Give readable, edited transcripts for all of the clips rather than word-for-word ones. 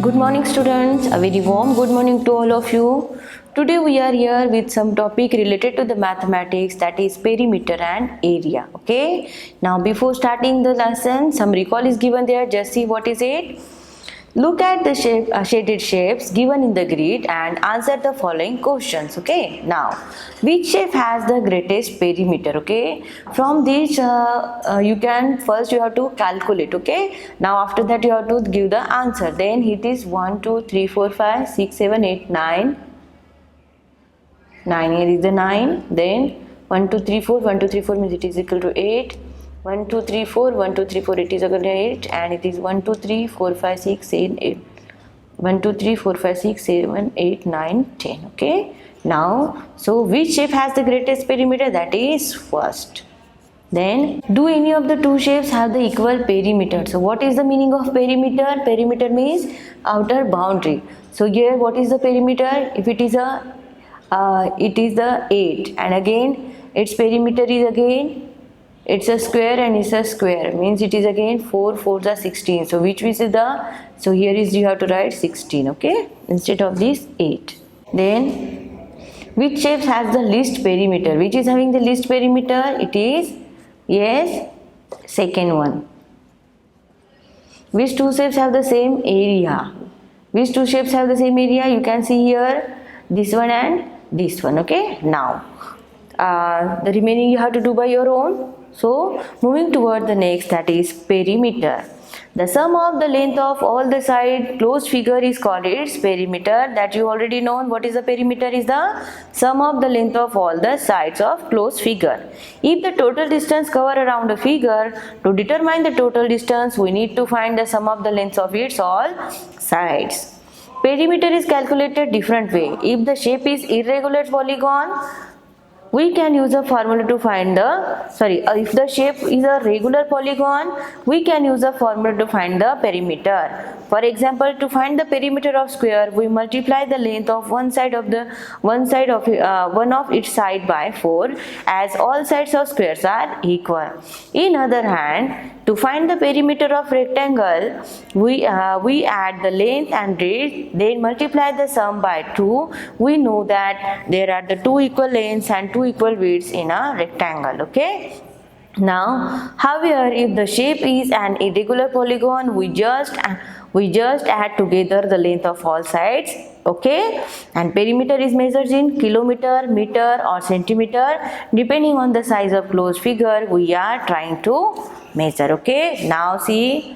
Good morning students, a very warm good morning to all of you. Today we are here with some topic related to the mathematics, that is perimeter and area. Okay. Now before starting the lesson, some recall is given there. Just see what is it. Look at the shaded shapes given in the grid and answer the following questions. Okay. Now, which shape has the greatest perimeter? Okay. From this, you have to calculate. Okay. Now after that you have to give the answer. Then it is 1, 2, 3, 4, 5, 6, 7, 8, 9. 9, here is the 9. Then 1, 2, 3, 4. 1, 2, 3, 4 means it is equal to 8. 1, 2, 3, 4, 1, 2, 3, 4, it is equal to 8, and it is 1, 2, 3, 4, 5, 6, 7, 8. 1, 2, 3, 4, 5, 6, 7, 8, 9, 10. Okay. Now, so which shape has the greatest perimeter? That is first. Then, do any of the two shapes have the equal perimeter? So, what is the meaning of perimeter? Perimeter means outer boundary. So, here what is the perimeter? If it is it is the 8, and again its perimeter is again. It's a square and it's a square, means it is again 4, 4 are 16. So which is the, so here is you have to write 16, okay, instead of this 8. Then which shapes has the least perimeter? Which is having the least perimeter? It is, yes, second one. Which two shapes have the same area? Which two shapes have the same area? You can see here this one and this one, okay. Now the remaining you have to do by your own. So moving toward the next, that is perimeter. The sum of the length of all the side closed figure is called its perimeter. That you already know. What is the perimeter? Is the sum of the length of all the sides of closed figure. If the total distance covered around a figure, to determine the total distance, we need to find the sum of the lengths of its all sides. Perimeter is calculated different way. If the shape is irregular polygon, we can use a formula to find the, if the shape is a regular polygon, we can use a formula to find the perimeter. For example, to find the perimeter of square, we multiply the length of one of its side by 4, as all sides of squares are equal. In other hand, to find the perimeter of rectangle, we add the length and breadth, then multiply the sum by 2. We know that there are the two equal lengths and two equal widths in a rectangle, okay. Now, however, if the shape is an irregular polygon, we just add together the length of all sides, okay, and perimeter is measured in kilometer, meter or centimeter depending on the size of closed figure we are trying to measure, okay. Now see,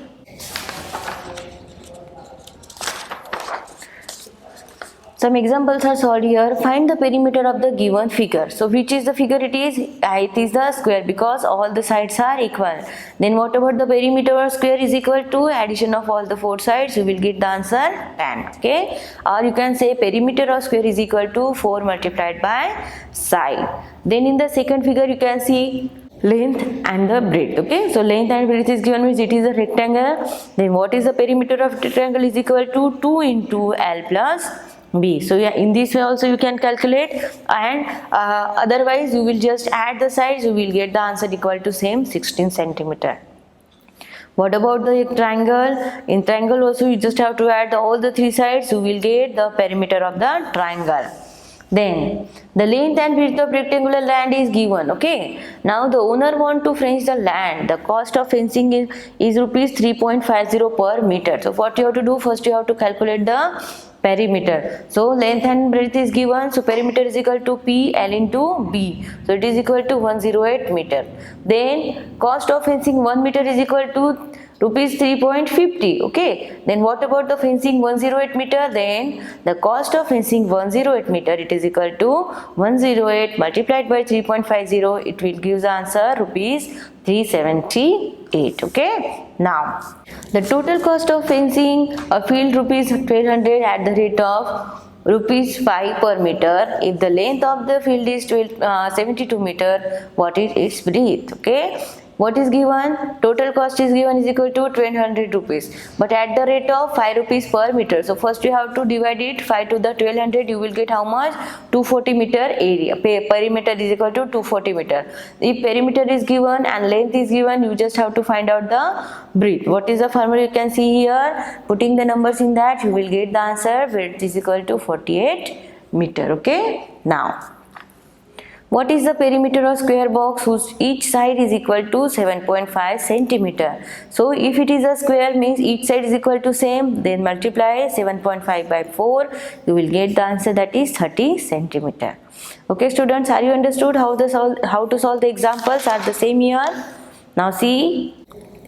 some examples are solved here. Find the perimeter of the given figure. So which is the figure? It is the square, because all the sides are equal. Then what about the perimeter of square is equal to addition of all the four sides? You will get the answer 10, okay. Or you can say perimeter of square is equal to 4 multiplied by side. Then in the second figure you can see length and the breadth, okay. So length and breadth is given, means it is a rectangle. Then what is the perimeter of rectangle is equal to 2 into L plus B. So yeah, in this way also you can calculate, and otherwise you will just add the sides, you will get the answer equal to same 16 centimeter. What about the triangle? In triangle also you just have to add all the three sides, you will get the perimeter of the triangle. Then the length and width of rectangular land is given, okay. Now the owner want to fence the land. The cost of fencing is rupees 3.50 per meter. So what you have to do, first you have to calculate the perimeter. So length and breadth is given, so perimeter is equal to P L into B. So it is equal to 108 meter. Then cost of fencing 1 meter is equal to rupees 3.50, okay. Then what about the fencing 108 meter? Then the cost of fencing 108 meter, it is equal to 108 multiplied by 3.50, it will give the answer rupees 378, okay. Now the total cost of fencing a field rupees 1200 at the rate of rupees 5 per meter. If the length of the field is 72 meter, what is its breadth, okay. what is given? Total cost is given is equal to 1200 rupees, but at the rate of 5 rupees per meter. So first you have to divide it 5 to the 1200, you will get how much? 240 meter area. Perimeter is equal to 240 meter. If perimeter is given and length is given, you just have to find out the breadth. What is the formula? You can see here, putting the numbers in that, you will get the answer. Breadth is equal to 48 meter. Okay, now what is the perimeter of square box whose each side is equal to 7.5 centimeter? So if it is a square, means each side is equal to same, then multiply 7.5 by 4, you will get the answer, that is 30 centimeter. Okay students, are you understood how to solve the examples? Are the same here? Now see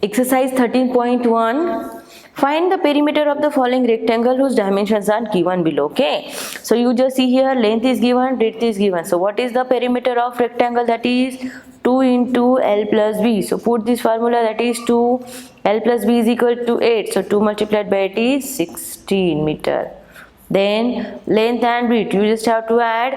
exercise 13.1. Find the perimeter of the following rectangle whose dimensions are given below. Okay, so you just see here, length is given, breadth is given. So what is the perimeter of rectangle? That is 2 into L plus B. So put this formula, that is 2 L plus B is equal to 8. So 2 multiplied by 8 is 16 meter. Then length and breadth, you just have to add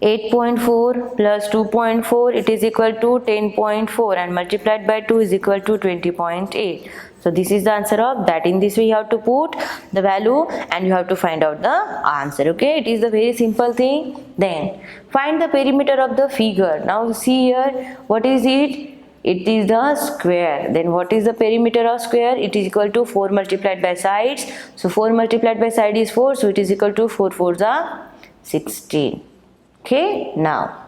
8.4 plus 2.4, it is equal to 10.4, and multiplied by 2 is equal to 20.8. So this is the answer of that. In this way you have to put the value and you have to find out the answer. Okay, it is a very simple thing. Then find the perimeter of the figure. Now see here, what is it? It is the square. Then what is the perimeter of square? It is equal to 4 multiplied by sides. So 4 multiplied by side is 4, so it is equal to 4 4s are 16. Okay, now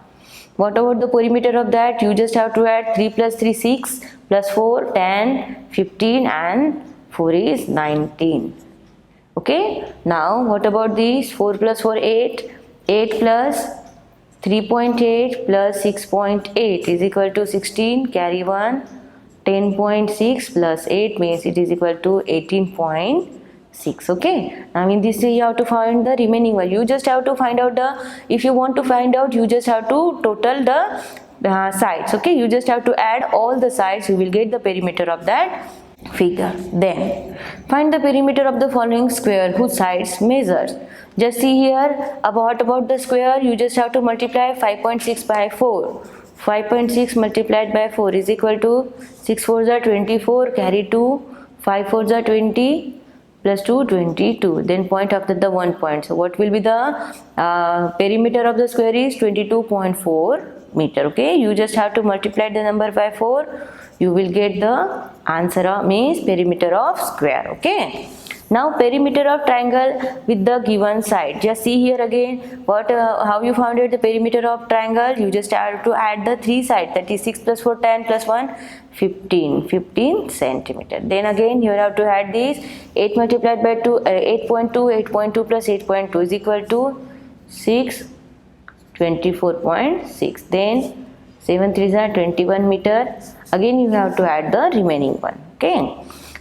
what about the perimeter of that? You just have to add 3 plus 3 6 plus 4 10 15 and 4 is 19. Okay, now what about these? 4 plus 4 8, 8 plus 3.8 plus 6.8 is equal to 16, carry 1, 10.6 plus 8 means it is equal to 18.6. Okay, now in this way you have to find the remaining one. You just have to find out the, if you want to find out, you just have to total the sides. Okay, you just have to add all the sides, you will get the perimeter of that figure. Then find the perimeter of the following square whose sides measures. Just see here, about the square, you just have to multiply 5.6 by 4. 5.6 multiplied by 4 is equal to 6 4s are 24, carry 2, 5 4s are 20 plus 2 22. Then point after the 1 point. So what will be the perimeter of the square is 22.4 meter. Okay, you just have to multiply the number by 4, you will get the answer of means perimeter of square. Okay, now perimeter of triangle with the given side. Just see here again, what how you found the perimeter of triangle. You just have to add the 3 sides, that is 6 plus 4 10 plus 1 15 centimeter. Then again you have to add this 8 multiplied by 2 8.2 plus 8.2 is equal to 6 24.6. Then 7 3s are 21 meter. Again you have to add the remaining one. Okay,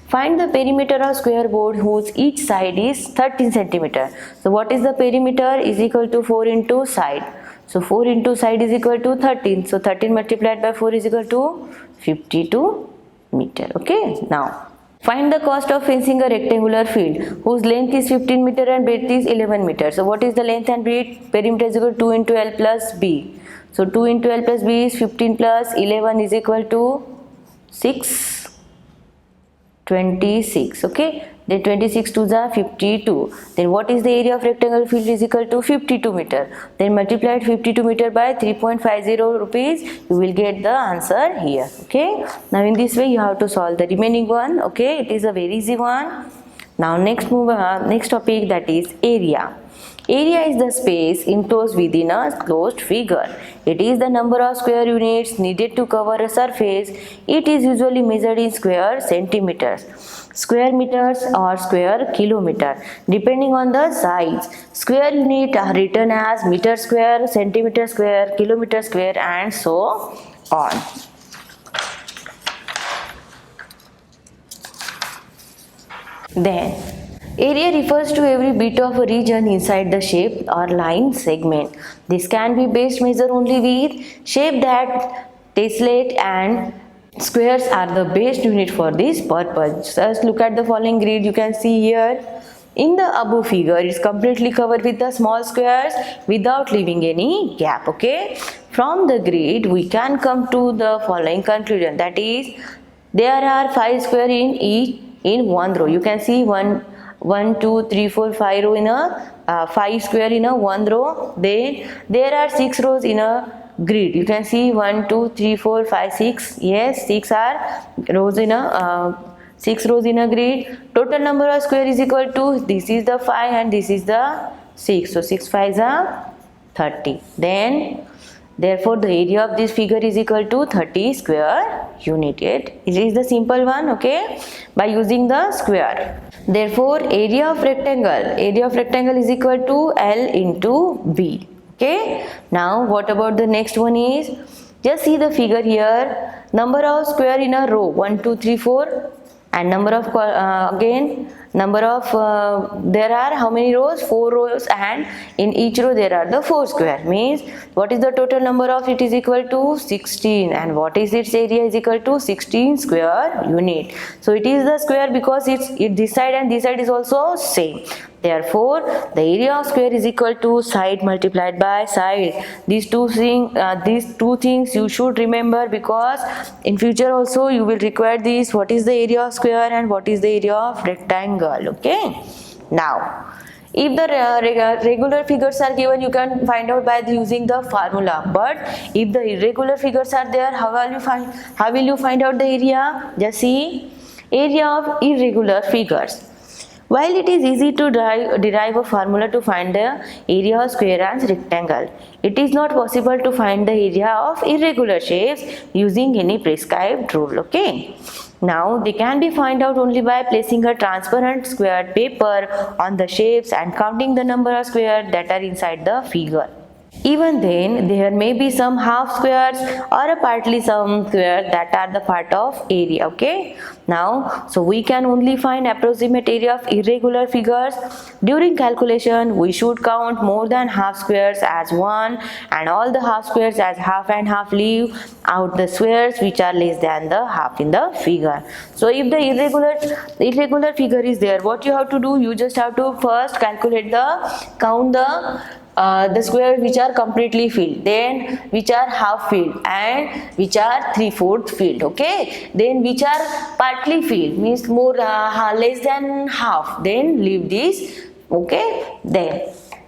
find the perimeter of square board whose each side is 13 centimeter. So what is the perimeter? Is equal to 4 into side. So 4 into side is equal to 13. So 13 multiplied by 4 is equal to 52 meter. Okay, now find the cost of fencing a rectangular field whose length is 15 meter and breadth is 11 meter. So what is the length and breadth? Perimeter is equal to 2 into L plus B. So 2 into L plus B is 15 plus 11 is equal to 26. Okay, then 26 2s are 52. Then what is the area of rectangle field? Is equal to 52 meter. Then multiply 52 meter by 3.50 rupees, you will get the answer here. Okay, now in this way you have to solve the remaining one. Okay, it is a very easy one. Now next topic, that is area. Area is the space enclosed within a closed figure. It is the number of square units needed to cover a surface. It is usually measured in square centimeters, square meters or square kilometer depending on the size. Square unit are written as meter square, centimeter square, kilometer square and so on. Then area refers to every bit of a region inside the shape or line segment. This can be base measure only with shape that tessellate and squares are the base unit for this purpose. Just look at the following grid. You can see here In the above figure, it's completely covered with the small squares without leaving any gap. Okay. From the grid, we can come to the following conclusion. That is, there are 5 square in one row. You can see 1, 2, 3, 4, 5 row in a 5 square in a one row. Then there are 6 rows in a grid. You can see 1, 2, 3, 4, 5, 6. Yes, 6 are rows in a 6 rows in a grid. Total number of square is equal to, this is the 5 and this is the 6. So 6 5s are 30. Then therefore the area of this figure is equal to 30 square unit. It is the simple one, okay, by using the square. Therefore area of rectangle is equal to L into B. Okay. Now what about the next one is, just see the figure here. Number of square in a row 1, 2, 3, 4, and number of there are how many rows? 4 rows, and in each row there are the 4 square. Means what is the total number of it is equal to 16, and what is its area is equal to 16 square unit. So it is the square because this side and this side is also same. Therefore the area of square is equal to side multiplied by side. These two things you should remember, because in future also you will require this. What is the area of square and what is the area of rectangle? Okay. Now if the regular figures are given, you can find out by using the formula. But if the irregular figures are there, how will you find out the area? Just see, area of irregular figures. While it is easy to derive a formula to find the area of square and rectangle, it is not possible to find the area of irregular shapes using any prescribed rule. Okay. Now they can be found out only by placing a transparent squared paper on the shapes and counting the number of squares that are inside the figure. Even then, there may be some half squares or a partly some squares that are the part of area. Okay. Now, so we can only find approximate area of irregular figures. During calculation, we should count more than half squares as one and all the half squares as half and half. Leave out the squares which are less than the half in the figure. So if the irregular figure is there, what you have to do? You just have to first count the squares which are completely filled, then which are half filled, and which are 3/4 filled. Okay. Then which are partly filled, means more less than half, then leave this. Okay.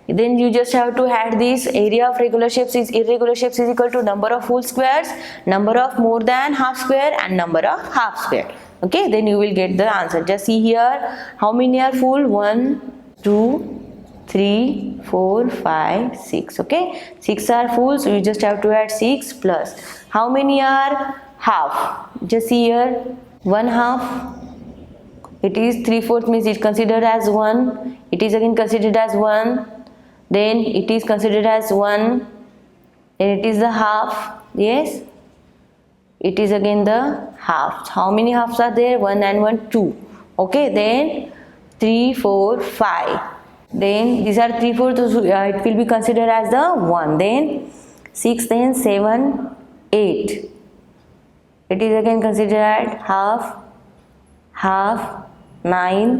Then you just have to add this. Area of irregular shapes is equal to number of full squares, number of more than half square, and number of half square. Okay. Then you will get the answer. Just see here how many are full. 1, 2, 3, 4, 5, 6. Okay. 6 are full, so you just have to add 6 plus. How many are half? Just see here, 1 half. It is 3/4, means it considered as 1. It is again considered as 1. Then it is considered as 1. Then it is the half. Yes. It is again the half. How many halves are there? 1 and 1, 2. Okay. Then 3, 4, 5. Then these are 3/4, so it will be considered as the 1. Then 6, then 7, 8. It is again considered as half, 9,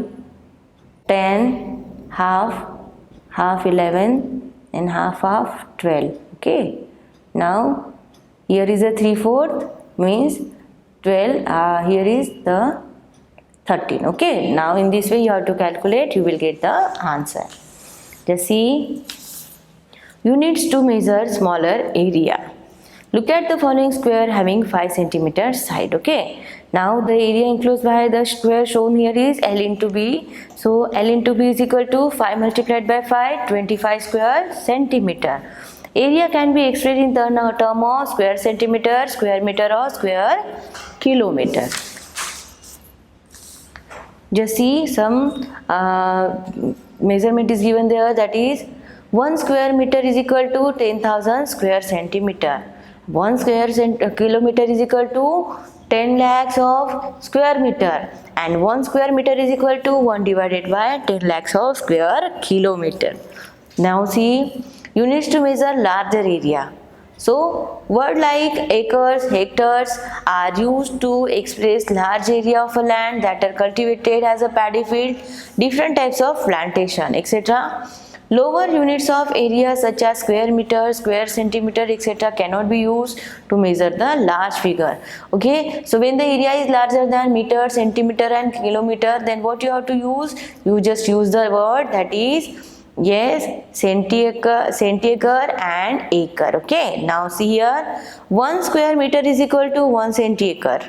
10, half 11, and half of 12. Okay. Now here is a 3/4, means 12. Here is the 13. Okay. Now in this way you have to calculate, you will get the answer. Just see, units to measure smaller area. Look at the following square having 5 cm side. Okay. Now the area enclosed by the square shown here is L into B. So L into B is equal to 5 multiplied by 5, 25 square centimeter. Area can be expressed in the term of square centimeter, square meter, or square kilometer. Just see some measurement is given there, that is 1 square meter is equal to 10,000 square centimeter. 1 square kilometer is equal to 10 lakhs of square meter, and 1 square meter is equal to 1 divided by 10 lakhs of square kilometer. Now see, units to measure larger area. So word like acres, hectares are used to express large area of a land that are cultivated as a paddy field, different types of plantation, etc. Lower units of area such as square meter, square centimeter, etc. cannot be used to measure the large figure. Okay, so when the area is larger than meter, centimeter and kilometer, then what you have to use? You just use the word that is, yes, centiacre and acre. Okay, now see here, 1 square meter is equal to 1 centiacre.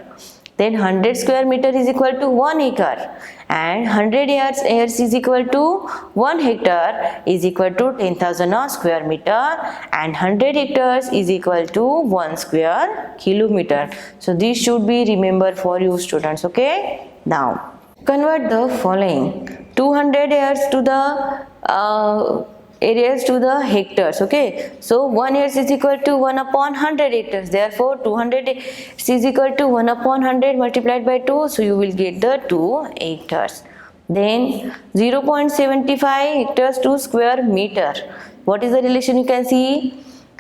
Then 100 square meter is equal to 1 acre, and 100 acres is equal to 1 hectare is equal to 10,000 square meter, and 100 hectares is equal to 1 square kilometer. So this should be remembered for you students. Okay, now convert the following 200 acres to the areas to the hectares. Okay, so 1 acre is equal to 1 upon 100 hectares, therefore 200 is equal to 1 upon 100 multiplied by 2, so you will get the 2 hectares. Then 0.75 hectares to square meter. What is the relation? You can see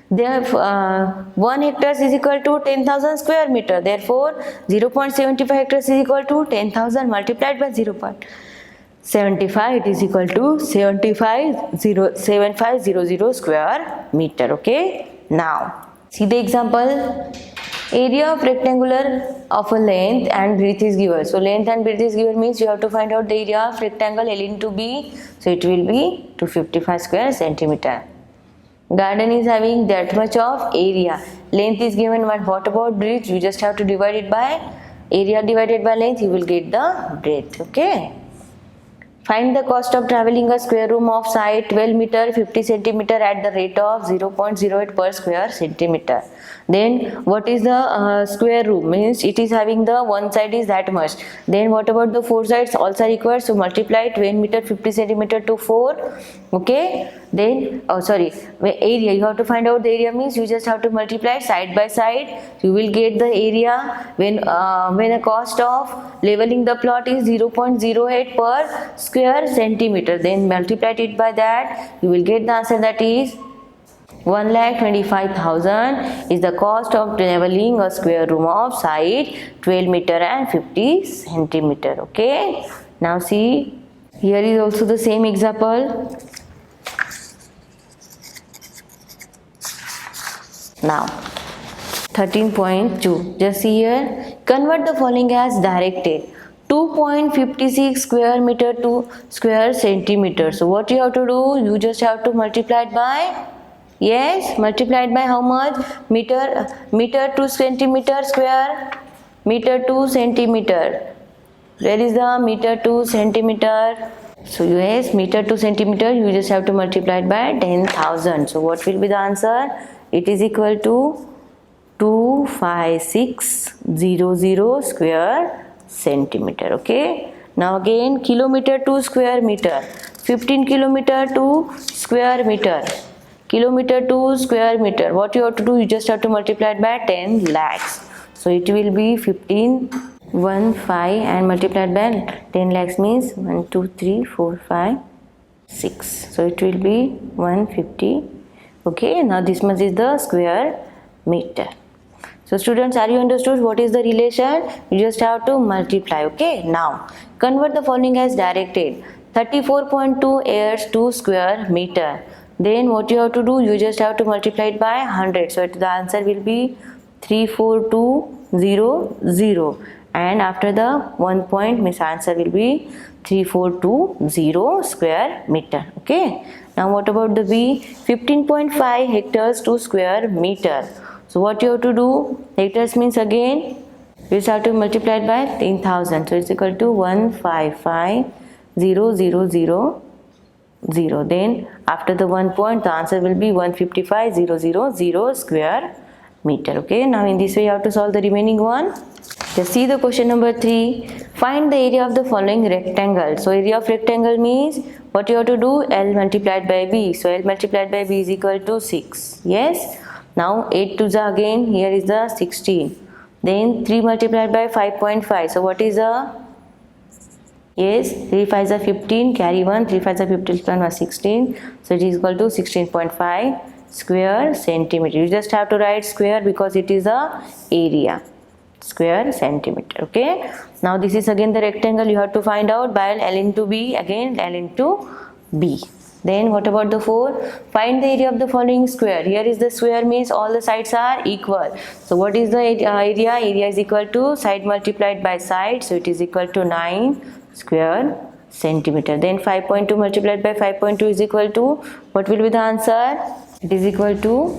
there, 1 hectares is equal to 10,000 square meter, therefore 0.75 hectares is equal to 10,000 multiplied by 0.75, it is equal to 7500 square meter. Okay, now see the example. Area of rectangular of a length and breadth is given. So length and breadth is given means you have to find out the area of rectangle L into B. So it will be 255 square centimeter. Garden is having that much of area. Length is given, but what about breadth? You just have to divide it by area divided by length. You will get the breadth. Okay. Find the cost of traveling a square room of side 12 meter 50 centimeter at the rate of 0.08 per square centimeter. Then what is the square room? Means it is having the one side is that much. Then what about the four sides? Also required, so multiply 12 meter 50 centimeter to 4. Okay. Then area, you have to find out the area means you just have to multiply side by side. You will get the area when the cost of leveling the plot is 0.08 per square centimeter. Then multiply it by that, you will get the answer, that is 1,25,000 is the cost of leveling a square room of side 12 meter and 50 centimeter. Okay. Now see, here is also the same example. Now 13.2, just see here, convert the following as directed. 2.56 square meter to square centimeter. So what you have to do? You just have to multiply it by, yes, multiply it by how much? Meter to centimeter square, meter to centimeter. Where is the meter to centimeter? So yes, meter to centimeter, you just have to multiply it by 10,000. So what will be the answer? It is equal to 25600 square centimeter. Okay. Now again, kilometer to square meter, 15 kilometer to square meter, kilometer to square meter. What you have to do? You just have to multiply it by 10 lakhs. So it will be 15 and multiplied by 10 lakhs means 1 2 3 4 5 6. So it will be 150. Okay, now this much is the square meter. So students, are you understood what is the relation? You just have to multiply. Okay, now convert the following as directed. 34.2 acres to square meter. Then what you have to do? You just have to multiply it by 100. So the answer will be 34200, and after the 1 point means answer will be 3420 square meter. Okay. Now what about the B? 15.5 hectares to square meter. So what you have to do? Hectares means again you just have to multiply it by 10,000. So it's equal to 155,000. Then after the 1 point the answer will be 155,000 square meter. Okay. Now in this way you have to solve the remaining one. Just see the question number 3. Find the area of the following rectangle. So area of rectangle means what you have to do? L multiplied by B. So L multiplied by B is equal to 6. Yes. Now 8 to the again, here is the 16. Then 3 multiplied by 5.5. So what is the? Yes, 3 5 is 15. Carry 1. 3 5 is 15 plus 16. So it is equal to 16.5. square centimeter. You just have to write square because it is a area, square centimeter. Okay, now this is again the rectangle. You have to find out by L into B, again L into B. Then what about the 4? Find the area of the following square. Here is the square, means all the sides are equal. So what is the area? Area is equal to side multiplied by side. So it is equal to 9 square centimeter. Then 5.2 multiplied by 5.2 is equal to, what will be the answer? It is equal to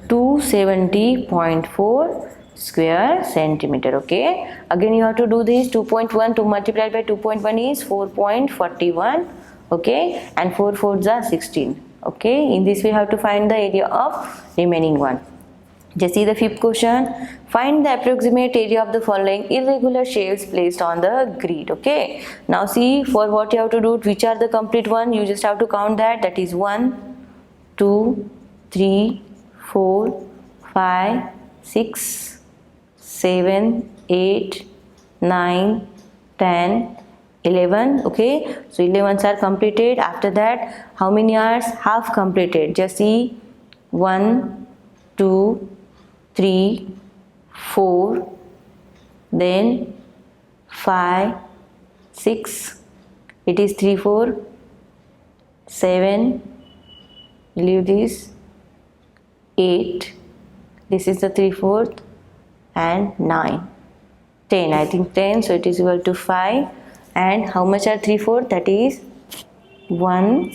270.4 square centimeter. Okay, again you have to do this. 2.1 to multiply by 2.1 is 4.41. okay, and 4 4s are 16. okay, in this way you have to find the area of remaining one. Just see the 5th question. Find the approximate area of the following irregular shapes placed on the grid. Okay, now see, for what you have to do, which are the complete one, you just have to count that. That is 1 2 3 4 5 6 7 8 9 10 11. okay, so 11s are completed. After that, how many are half completed? Just see, 1 2 3 4, then 5 6, it is 3 4 7, leave this, 8, this is the 3/4, and 9 10, I think 10, so it is equal to 5. And how much are 3/4? That is 1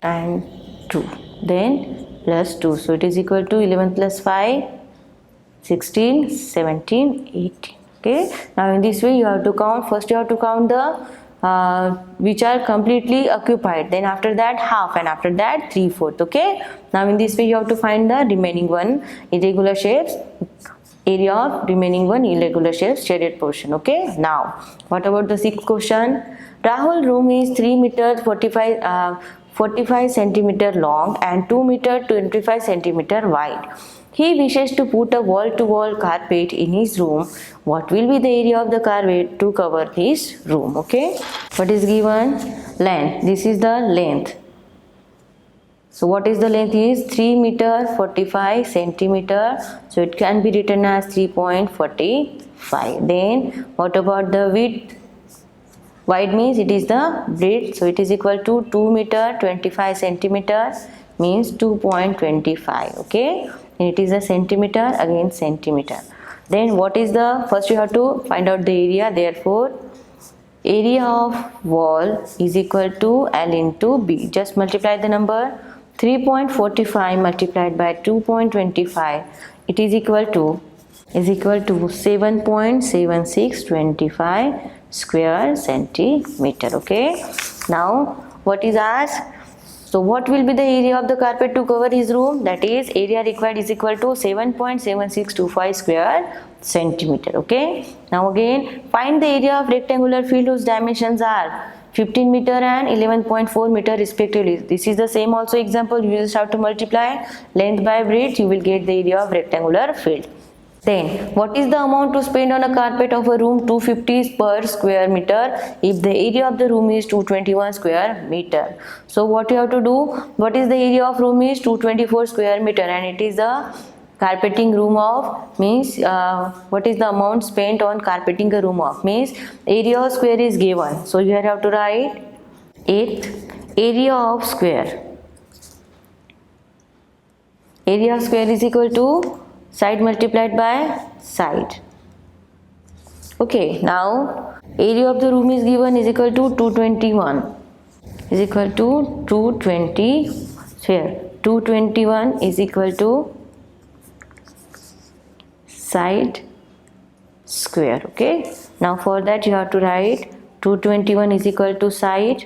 and 2, then plus 2, so it is equal to 11 plus 5 16 17 18. okay, now in this way you have to count. First you have to count the which are completely occupied, then after that half, and after that 3/4. okay, now in this way you have to find the remaining one irregular shapes, area of remaining one irregular shapes shaded portion. okay, now what about the 6th question? Rahul room is 3 meter 45 centimeter long and 2 meter 25 centimeter wide. He wishes to put a wall-to-wall carpet in his room. What will be the area of the carpet to cover his room? Okay, what is given? Length. This is the length. So what is the length? Is 3 meter 45 centimeter. So it can be written as 3.45. Then what about the width? Wide means it is the breadth. So it is equal to 2 meter 25 centimeter, means 2.25. okay, and it is a centimeter, again centimeter. Then what is the, first you have to find out the area. Therefore area of wall is equal to L into B. Just multiply the number. 3.45 multiplied by 2.25, it is equal to 7.7625 square centimeter. okay, now what is asked? So what will be the area of the carpet to cover his room? That is, area required is equal to 7.7625 square centimeter. okay, now again find the area of rectangular field whose dimensions are 15 meter and 11.4 meter respectively. This is the same also example. You just have to multiply length by breadth, you will get the area of rectangular field. Then what is the amount to spend on a carpet of a room? 250 per square meter if the area of the room is 221 square meter. So what you have to do, what is the area of room is 224 square meter, and it is the carpeting room of, means what is the amount spent on carpeting a room of, means area of square is given. So you have to write 8 area of square. Area of square is equal to side multiplied by side. okay, now area of the room is given is equal to 221, is equal to 220 here. 221 is equal to side square. okay, now for that you have to write 221 is equal to side.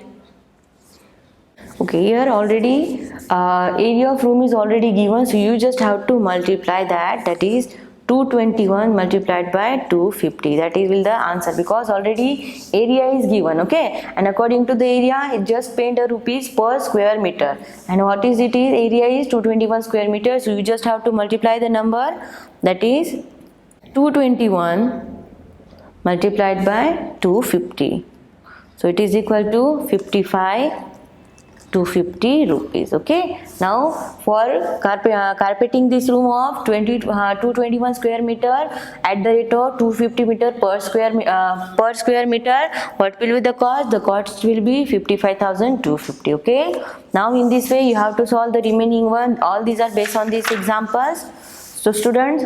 okay, here already area of room is already given, so you just have to multiply that. That is 221 multiplied by 250. That is will the answer, because already area is given. okay, and according to the area it just spent a rupees per square meter, and what is it is area is 221 square meters. So you just have to multiply the number. That is 221 multiplied by 250. So it is equal to 55 250 rupees. Okay, now for carpeting this room of 221 square meter at the rate of 250 meter per square meter, what will be the cost? The cost will be 55,250. Okay, now in this way you have to solve the remaining one. All these are based on these examples. So students,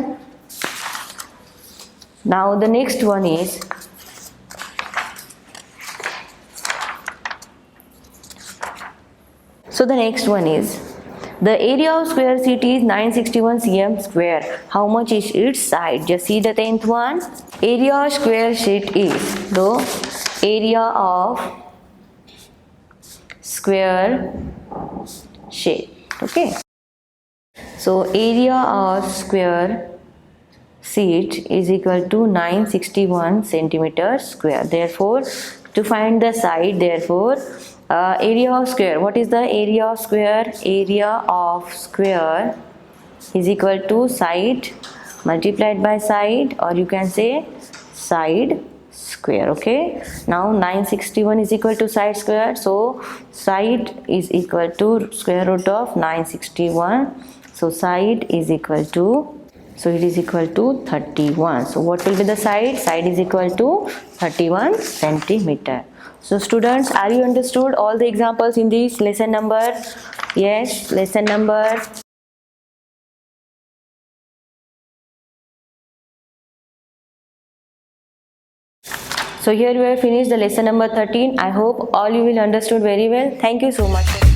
now the next one is the area of square seat is 961 cm square. How much is its side? Just see the 10th one. Area of square sheet is the area of square sheet. Okay. So area of square sheet is equal to 961 centimeters square. Therefore, to find the side, area of square. What is the area of square? Area of square is equal to side multiplied by side, or you can say side square. Okay, now 961 is equal to side square, so side is equal to square root of 961. So side is equal to, so it is equal to 31. So what will be the side? Side is equal to 31 centimeter. So students, are you understood all the examples in this lesson number? Yes, lesson number. So here we have finished the lesson number 13. I hope all you will understood very well. Thank you so much.